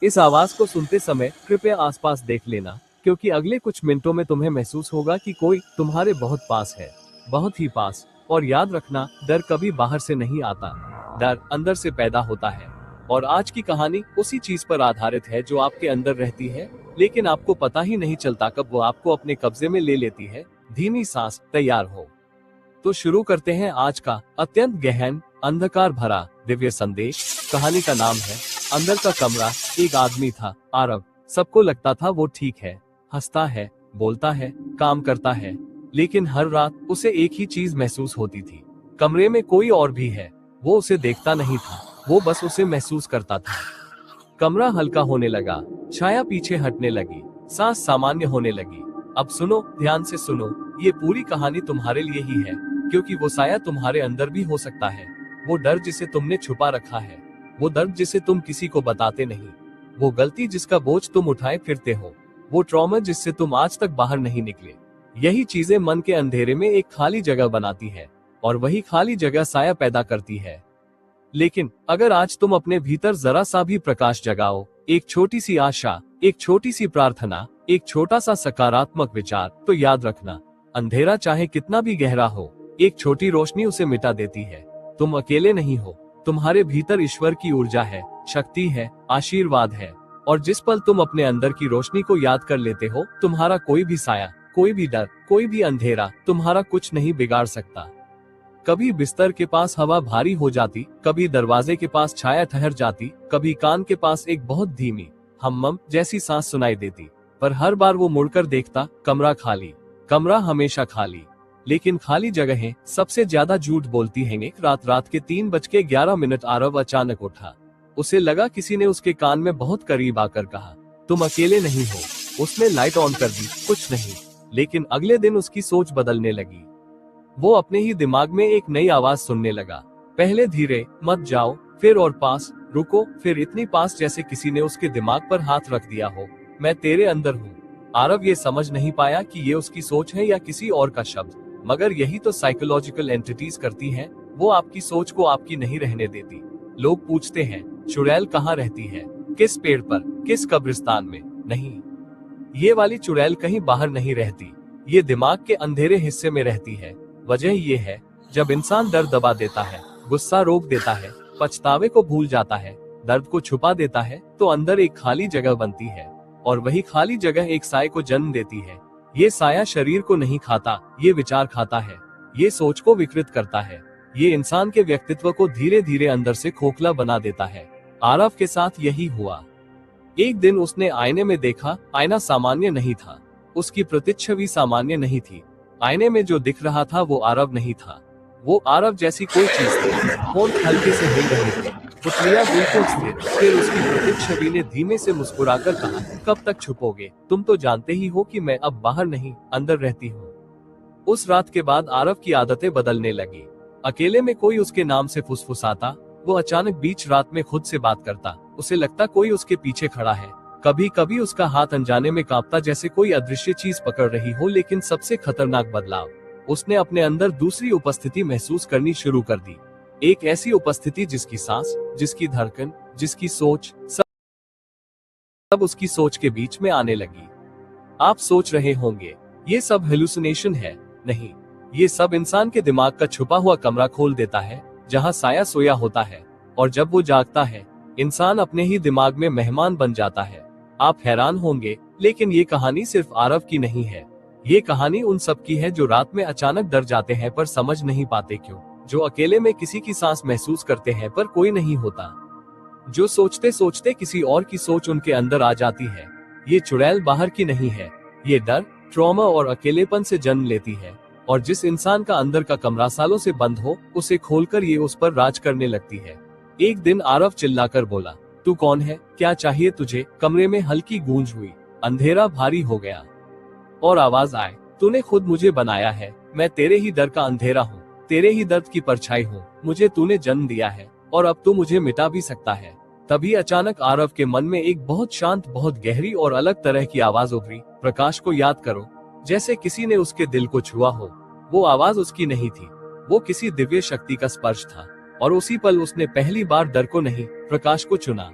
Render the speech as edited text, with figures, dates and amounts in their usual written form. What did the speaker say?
इस आवाज को सुनते समय कृपया आसपास देख लेना, क्योंकि अगले कुछ मिनटों में तुम्हें महसूस होगा कि कोई तुम्हारे बहुत पास है, बहुत ही पास। और याद रखना, डर कभी बाहर से नहीं आता, डर अंदर से पैदा होता है। और आज की कहानी उसी चीज पर आधारित है जो आपके अंदर रहती है, लेकिन आपको पता ही नहीं चलता कब वो आपको अपने कब्जे में ले लेती है। धीमी सांस, तैयार हो तो शुरू करते हैं आज का अत्यंत गहन, अंधकार भरा दिव्य संदेश। कहानी का नाम है अंदर का कमरा। एक आदमी था, आरव। सबको लगता था वो ठीक है, हंसता है, बोलता है, काम करता है, लेकिन हर रात उसे एक ही चीज महसूस होती थी। कमरे में कोई और भी है, वो उसे देखता नहीं था, वो बस उसे महसूस करता था। कमरा हल्का होने लगा, छाया पीछे हटने लगी, सांस सामान्य होने लगी। अब सुनो, ध्यान से सुनो, ये पूरी कहानी तुम्हारे लिए ही है, क्योंकि वो साया तुम्हारे अंदर भी हो सकता है। वो डर जिसे तुमने छुपा रखा है, वो दर्द जिसे तुम किसी को बताते नहीं, वो गलती जिसका बोझ तुम उठाए फिरते हो, वो ट्रॉमा जिससे तुम आज तक बाहर नहीं निकले। यही चीजें मन के अंधेरे में एक खाली जगह बनाती है, और वही खाली जगह साया पैदा करती है। लेकिन अगर आज तुम अपने भीतर जरा सा भी प्रकाश जगाओ, एक छोटी सी आशा, एक छोटी सी प्रार्थना, एक छोटा सा सकारात्मक विचार, तो याद रखना, अंधेरा चाहे कितना भी गहरा हो, एक छोटी रोशनी उसे मिटा देती है। तुम अकेले नहीं हो, तुम्हारे भीतर ईश्वर की ऊर्जा है, शक्ति है, आशीर्वाद है। और जिस पल तुम अपने अंदर की रोशनी को याद कर लेते हो, तुम्हारा कोई भी साया, कोई भी डर, कोई भी अंधेरा तुम्हारा कुछ नहीं बिगाड़ सकता। कभी बिस्तर के पास हवा भारी हो जाती, कभी दरवाजे के पास छाया ठहर जाती, कभी कान के पास एक बहुत धीमी हम्मम जैसी सांस सुनाई देती, पर हर बार वो मुड़कर देखता, कमरा खाली। कमरा हमेशा खाली। लेकिन खाली जगहें सबसे ज्यादा झूठ बोलती हैं। एक रात के 3:11 आरव अचानक उठा। उसे लगा किसी ने उसके कान में बहुत करीब आकर कहा, तुम अकेले नहीं हो। उसने लाइट ऑन कर दी, कुछ नहीं। लेकिन अगले दिन उसकी सोच बदलने लगी। वो अपने ही दिमाग में एक नई आवाज सुनने लगा। पहले धीरे, मत जाओ, फिर और पास, रुको, फिर इतनी पास जैसे किसी ने उसके दिमाग पर हाथ रख दिया हो। मैं तेरे अंदर हूँ। आरव ये समझ नहीं पाया कि ये उसकी सोच है या किसी और का शब्द, मगर यही तो साइकोलॉजिकल एंटिटीज करती हैं। वो आपकी सोच को आपकी नहीं रहने देती। लोग पूछते हैं, चुड़ैल कहाँ रहती है, किस पेड़ पर, किस कब्रिस्तान में? नहीं, ये वाली चुड़ैल कहीं बाहर नहीं रहती, ये दिमाग के अंधेरे हिस्से में रहती है। वजह ये है, जब इंसान डर दबा देता है, गुस्सा रोक देता है, पछतावे को भूल जाता है, दर्द को छुपा देता है, तो अंदर एक खाली जगह बनती है। और वही खाली जगह एक साये को जन्म देती है। ये साया शरीर को नहीं खाता, ये विचार खाता है, ये सोच को विकृत करता है, ये इंसान के व्यक्तित्व को धीरे धीरे अंदर से खोखला बना देता है। आरव के साथ यही हुआ। एक दिन उसने आईने में देखा, आईना सामान्य नहीं था, उसकी प्रतिच्छवि सामान्य नहीं थी। आईने में जो दिख रहा था वो आरव नहीं था, वो आरव जैसी कोई चीज थी। होंठ हल्के से हिल रहे थे, पुतलियां बिल्कुल स्थिर। फिर उसकी प्रतिच्छवि ने धीमे से मुस्कुराकर कहा, कब तक छुपोगे? तुम तो जानते ही हो कि मैं अब बाहर नहीं, अंदर रहती हूँ। उस रात के बाद आरव की आदतें बदलने लगी। अकेले में कोई उसके नाम से फुसफुसाता, वो अचानक बीच रात में खुद से बात करता, उसे लगता कोई उसके पीछे खड़ा है। कभी कभी उसका हाथ अनजाने में कांपता, जैसे कोई अदृश्य चीज पकड़ रही हो। लेकिन सबसे खतरनाक बदलाव, उसने अपने अंदर दूसरी उपस्थिति महसूस करनी शुरू कर दी। एक ऐसी उपस्थिति जिसकी सांस, जिसकी धड़कन, जिसकी सोच, सब उसकी सोच के बीच में आने लगी। आप सोच रहे होंगे, ये सब हेलुसिनेशन है। नहीं, ये सब इंसान के दिमाग का छुपा हुआ कमरा खोल देता है, जहां साया सोया होता है। और जब वो जागता है, इंसान अपने ही दिमाग में मेहमान बन जाता है। आप हैरान होंगे, लेकिन ये कहानी सिर्फ आरव की नहीं है। ये कहानी उन सब की है जो रात में अचानक डर जाते हैं पर समझ नहीं पाते क्यों, जो अकेले में किसी की सांस महसूस करते हैं पर कोई नहीं होता, जो सोचते सोचते किसी और की सोच उनके अंदर आ जाती है। ये चुड़ैल बाहर की नहीं है, ये डर, ट्रॉमा और अकेलेपन से जन्म लेती है। और जिस इंसान का अंदर का कमरा सालों से बंद हो, उसे खोलकर ये उस पर राज करने लगती है। एक दिन आरव चिल्लाकर बोला, तू कौन है, क्या चाहिए तुझे? कमरे में हल्की गूंज हुई, अंधेरा भारी हो गया, और आवाज आए, तूने खुद मुझे बनाया है, मैं तेरे ही डर का अंधेरा हूँ, तेरे ही दर्द की परछाई हूँ, मुझे तूने जन्म दिया है, और अब तू मुझे मिटा भी सकता है। तभी अचानक आरव के मन में एक बहुत शांत, बहुत गहरी और अलग तरह की आवाज उभरी, प्रकाश को याद करो। जैसे किसी ने उसके दिल को छुआ हो। वो आवाज उसकी नहीं थी, वो किसी दिव्य शक्ति का स्पर्श था। और उसी पल उसने पहली बार डर को नहीं, प्रकाश को चुना।